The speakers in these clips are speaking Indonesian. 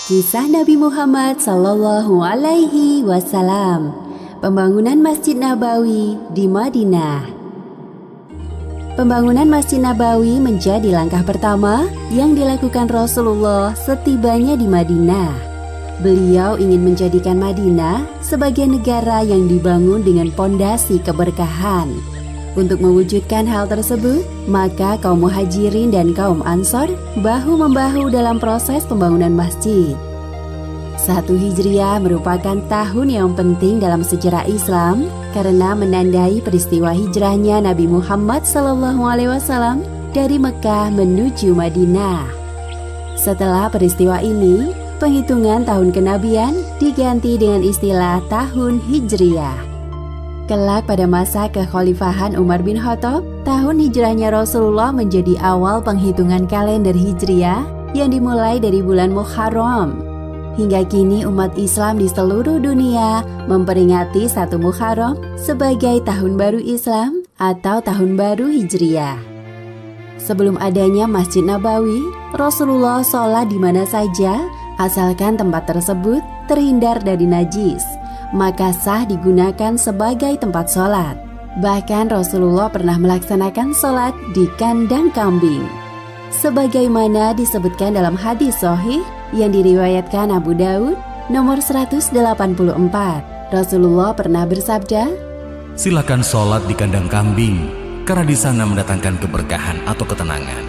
Kisah Nabi Muhammad Sallallahu Alaihi Wasallam, pembangunan Masjid Nabawi di Madinah. Pembangunan Masjid Nabawi menjadi langkah pertama yang dilakukan Rasulullah setibanya di Madinah. Beliau ingin menjadikan Madinah sebagai negara yang dibangun dengan pondasi keberkahan. Untuk mewujudkan hal tersebut, maka kaum Muhajirin dan kaum Ansor bahu-membahu dalam proses pembangunan masjid. 1 Hijriah merupakan tahun yang penting dalam sejarah Islam karena menandai peristiwa hijrahnya Nabi Muhammad SAW dari Mekah menuju Madinah. Setelah peristiwa ini, penghitungan tahun kenabian diganti dengan istilah tahun Hijriah. Kelak pada masa kekhalifahan Umar bin Khattab, tahun hijrahnya Rasulullah menjadi awal penghitungan kalender Hijriah yang dimulai dari bulan Muharram. Hingga kini umat Islam di seluruh dunia memperingati 1 Muharram sebagai tahun baru Islam atau tahun baru Hijriah. Sebelum adanya Masjid Nabawi, Rasulullah sholat di mana saja asalkan tempat tersebut terhindar dari najis, maka sah digunakan sebagai tempat sholat. Bahkan Rasulullah pernah melaksanakan sholat di kandang kambing. Sebagaimana disebutkan dalam hadis sahih yang diriwayatkan Abu Daud nomor 184, Rasulullah pernah bersabda, "Silakan sholat di kandang kambing, karena di sana mendatangkan keberkahan atau ketenangan."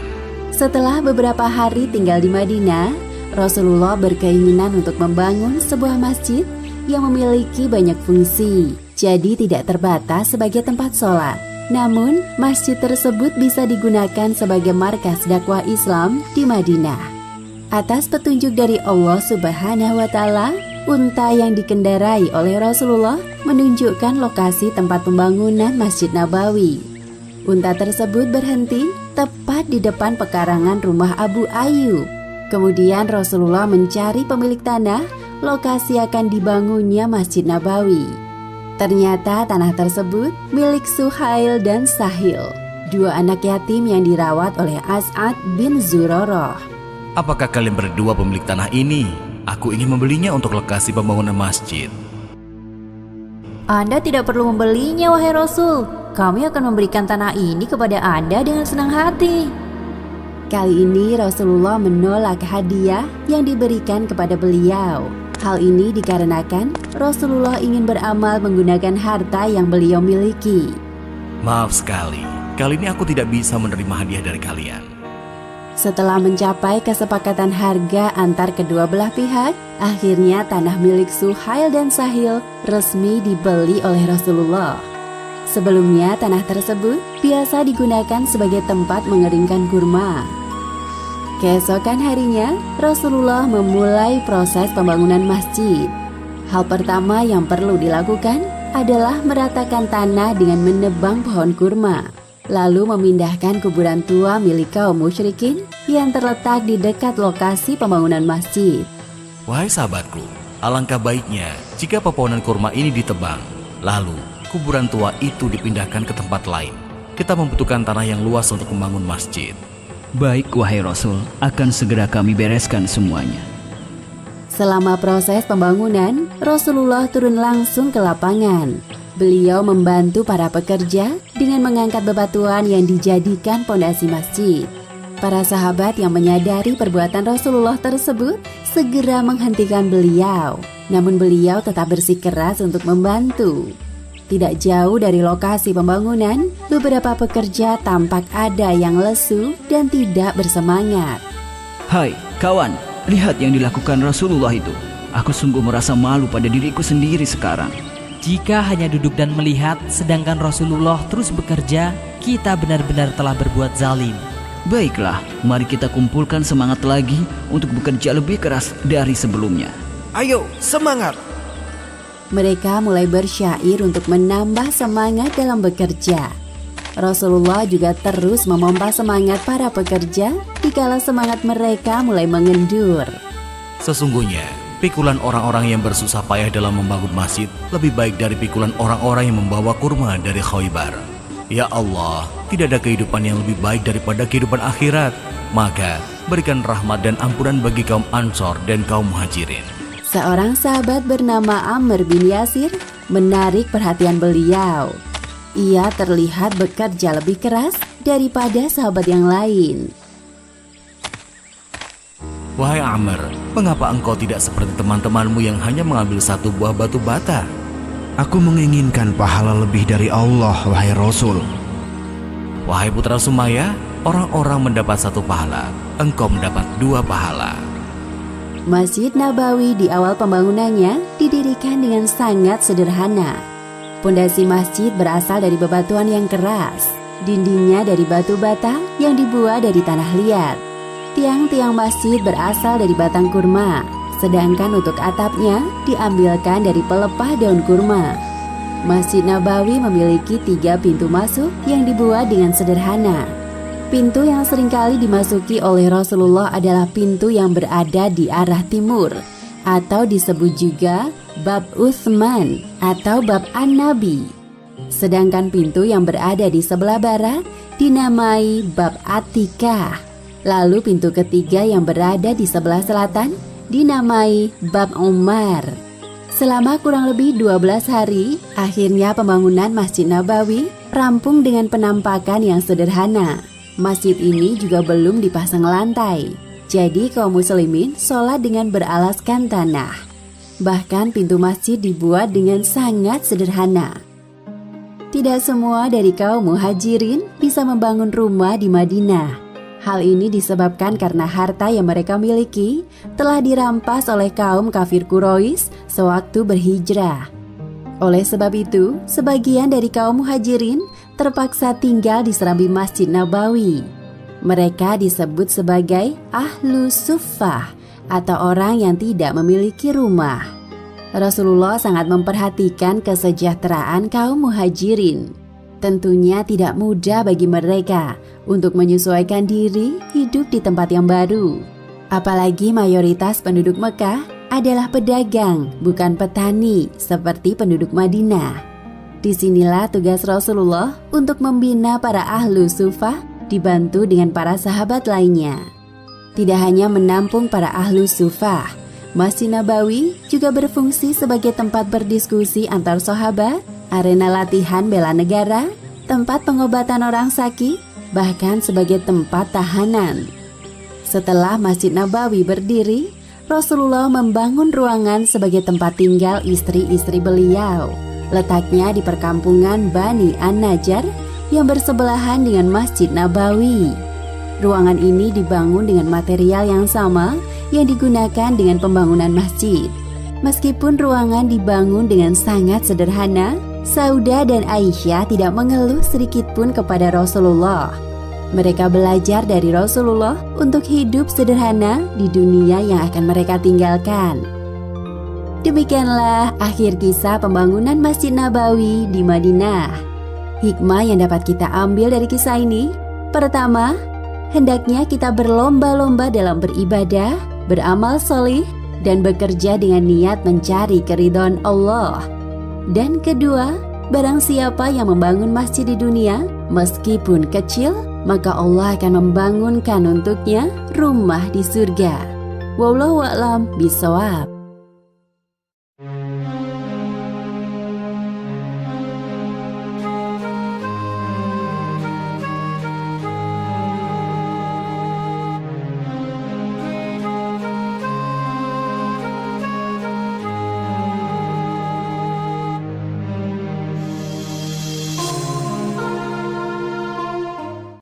Setelah beberapa hari tinggal di Madinah, Rasulullah berkeinginan untuk membangun sebuah masjid yang memiliki banyak fungsi, jadi tidak terbatas sebagai tempat sholat. Namun, masjid tersebut bisa digunakan sebagai markas dakwah Islam di Madinah. Atas petunjuk dari Allah Subhanahu wa Ta'ala, unta yang dikendarai oleh Rasulullah menunjukkan lokasi tempat pembangunan Masjid Nabawi. Unta tersebut berhenti tepat di depan pekarangan rumah Abu Ayyub. Kemudian Rasulullah mencari pemilik tanah lokasi akan dibangunnya Masjid Nabawi. Ternyata tanah tersebut milik Suhail dan Sahil, 2 anak yatim yang dirawat oleh As'ad bin Zurarah. "Apakah kalian berdua pemilik tanah ini? Aku ingin membelinya untuk lokasi pembangunan masjid." "Anda tidak perlu membelinya, wahai Rasul. Kami akan memberikan tanah ini kepada Anda dengan senang hati." Kali ini Rasulullah menolak hadiah yang diberikan kepada beliau. Hal ini dikarenakan Rasulullah ingin beramal menggunakan harta yang beliau miliki. "Maaf sekali, kali ini aku tidak bisa menerima hadiah dari kalian." Setelah mencapai kesepakatan harga antar kedua belah pihak, akhirnya tanah milik Suhail dan Sahil resmi dibeli oleh Rasulullah. Sebelumnya tanah tersebut biasa digunakan sebagai tempat mengeringkan kurma. Keesokan harinya, Rasulullah memulai proses pembangunan masjid. Hal pertama yang perlu dilakukan adalah meratakan tanah dengan menebang pohon kurma, lalu memindahkan kuburan tua milik kaum musyrikin yang terletak di dekat lokasi pembangunan masjid. "Wahai sahabatku, alangkah baiknya jika pepohonan kurma ini ditebang, lalu kuburan tua itu dipindahkan ke tempat lain. Kita membutuhkan tanah yang luas untuk membangun masjid." "Baik, wahai Rasul, akan segera kami bereskan semuanya." Selama proses pembangunan, Rasulullah turun langsung ke lapangan. Beliau membantu para pekerja dengan mengangkat bebatuan yang dijadikan pondasi masjid. Para sahabat yang menyadari perbuatan Rasulullah tersebut segera menghentikan beliau. Namun beliau tetap bersikeras untuk membantu. Tidak jauh dari lokasi pembangunan, beberapa pekerja tampak ada yang lesu dan tidak bersemangat. "Hai, kawan, lihat yang dilakukan Rasulullah itu. Aku sungguh merasa malu pada diriku sendiri sekarang." Jika hanya duduk dan melihat, sedangkan Rasulullah terus bekerja, kita benar-benar telah berbuat zalim. Baiklah, mari kita kumpulkan semangat lagi untuk bekerja lebih keras dari sebelumnya. "Ayo, semangat!" Mereka mulai bersyair untuk menambah semangat dalam bekerja. Rasulullah juga terus memompa semangat para pekerja dikala semangat mereka mulai mengendur. Sesungguhnya, pikulan orang-orang yang bersusah payah dalam membangun masjid lebih baik dari pikulan orang-orang yang membawa kurma dari Khaybar. Ya Allah, tidak ada kehidupan yang lebih baik daripada kehidupan akhirat. Maka berikan rahmat dan ampunan bagi kaum Ansor dan kaum Muhajirin. Seorang sahabat bernama Amr bin Yasir menarik perhatian beliau. Ia terlihat bekerja lebih keras daripada sahabat yang lain. Wahai Amr, mengapa engkau tidak seperti teman-temanmu yang hanya mengambil satu buah batu bata? Aku menginginkan pahala lebih dari Allah, wahai Rasul. Wahai putra Sumayyah, orang-orang mendapat satu pahala, engkau mendapat 2 pahala. Masjid Nabawi di awal pembangunannya didirikan dengan sangat sederhana. Pondasi masjid berasal dari bebatuan yang keras, dindingnya dari batu bata yang dibuat dari tanah liat. Tiang-tiang masjid berasal dari batang kurma, sedangkan untuk atapnya diambilkan dari pelepah daun kurma. Masjid Nabawi memiliki 3 pintu masuk yang dibuat dengan sederhana. Pintu yang seringkali dimasuki oleh Rasulullah adalah pintu yang berada di arah timur, atau disebut juga Bab Utsman atau Bab An-Nabi. Sedangkan pintu yang berada di sebelah barat dinamai Bab Atikah. Lalu pintu ketiga yang berada di sebelah selatan dinamai Bab Umar. Selama kurang lebih 12 hari, akhirnya pembangunan Masjid Nabawi rampung dengan penampakan yang sederhana. Masjid ini juga belum dipasang lantai, jadi kaum muslimin sholat dengan beralaskan tanah. Bahkan pintu masjid dibuat dengan sangat sederhana. Tidak semua dari kaum muhajirin bisa membangun rumah di Madinah. Hal ini disebabkan karena harta yang mereka miliki telah dirampas oleh kaum kafir Quraisy sewaktu berhijrah. Oleh sebab itu, sebagian dari kaum muhajirin terpaksa tinggal di serambi Masjid Nabawi. Mereka disebut sebagai Ahlu Suffah atau orang yang tidak memiliki rumah. Rasulullah sangat memperhatikan kesejahteraan kaum muhajirin. Tentunya tidak mudah bagi mereka untuk menyesuaikan diri hidup di tempat yang baru. Apalagi mayoritas penduduk Mekah adalah pedagang, bukan petani seperti penduduk Madinah. Disinilah tugas Rasulullah untuk membina para ahlu sufah dibantu dengan para sahabat lainnya. Tidak hanya menampung para ahlu sufah, Masjid Nabawi juga berfungsi sebagai tempat berdiskusi antar sahabat, arena latihan bela negara, tempat pengobatan orang sakit, bahkan sebagai tempat tahanan. Setelah Masjid Nabawi berdiri, Rasulullah membangun ruangan sebagai tempat tinggal istri-istri beliau. Letaknya di perkampungan Bani An-Najjar yang bersebelahan dengan Masjid Nabawi. Ruangan ini dibangun dengan material yang sama yang digunakan dengan pembangunan masjid. Meskipun ruangan dibangun dengan sangat sederhana, Saudah dan Aisyah tidak mengeluh sedikit pun kepada Rasulullah. Mereka belajar dari Rasulullah untuk hidup sederhana di dunia yang akan mereka tinggalkan. Demikianlah akhir kisah pembangunan Masjid Nabawi di Madinah. Hikmah yang dapat kita ambil dari kisah ini: pertama, hendaknya kita berlomba-lomba dalam beribadah, beramal solih, dan bekerja dengan niat mencari keridhaan Allah. Dan kedua, barang siapa yang membangun masjid di dunia, meskipun kecil, maka Allah akan membangunkan untuknya rumah di surga. Wallahu a'lam bishawab.